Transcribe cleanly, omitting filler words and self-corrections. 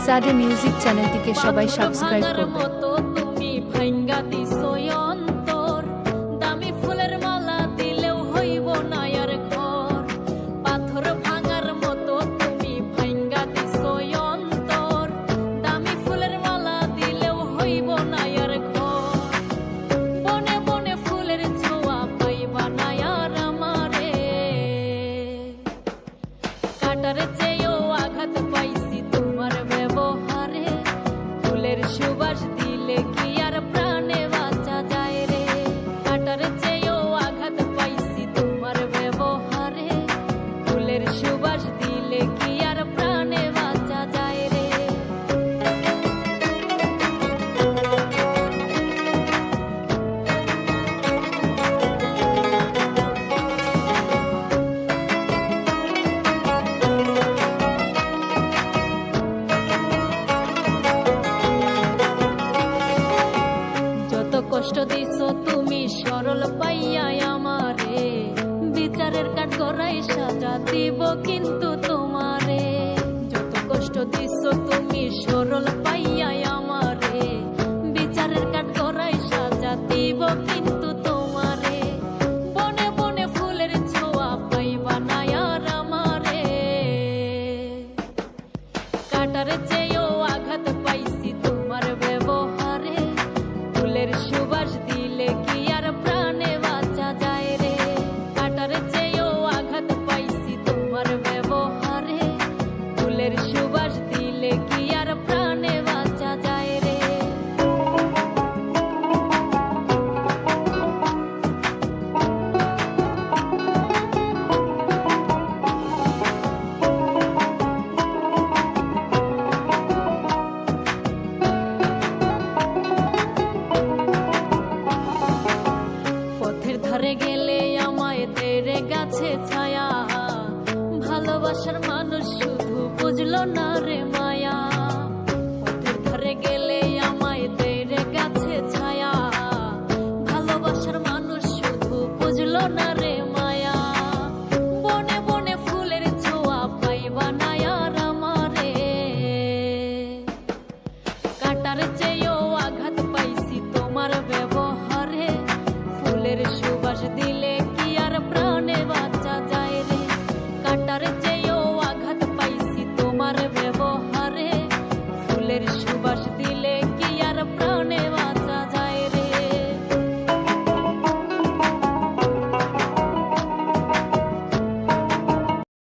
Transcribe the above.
সাডে music চ্যানেলটিকে সবাই subscribe করবেন। তুমি ভাঙ্গা দিছো অন্তর, দামি ফুলের মালা দিলেও হইব না আর ঘর। পাথর ভাঙার মতো তুমি ভাঙ্গা দিছো অন্তর, দামি ফুলের মালা দিলেও হইব না আর ঘর। বনে বনে ফুলের ছোঁয়া পাইবা না আর আমারে, কাটার চেয়েও আঘাত পাইছি তোমার ব্যবহারে। ফুলের সুবাস দিলে কি আর প্রাণে বাঁচা যায় রে, কাটার চেয়েও আঘাত পাইছি তোমার ব্যবহারে। ফুলের সুবাস দিলে কি আর প্রাণে বাঁচা যায় রে। কষ্ট দিছো তুমি সরল পাইয়া আমারে, বিচারের কাঠ গড়াই সাজা দিব কিন্তু তোমারে। যত কষ্ট দিছো তুমি সরল পাইয়া আমারে, বিচারের কাঠ গড়াই সাজা দিব কিন্তু তোমারে। বনে বনে ফুলের ছোঁয়া পাইবা না আর আমারে, কাটার চেয়েও আঘাত পাইছি তোমার ব্যবহারে। ফুলের সুবাস দিলে কি আর প্রাণে বাঁচা যায় রে, কাটার চেয়েও আঘাত পাইছি তোমার ব্যবহারে। ফুলের সুবাস দিলে কি আর প্রাণে বাঁচা যায় রে। ধারে গেলে আমায় তেরে গাছে ছায়া, ভালোবাসার মানুষ শুধু বুঝলো না রে মায়া। পথের ধারে গেলে আমায় তেরে গাছে ছায়া, ভালোবাসার মানুষ শুধু বুঝলো না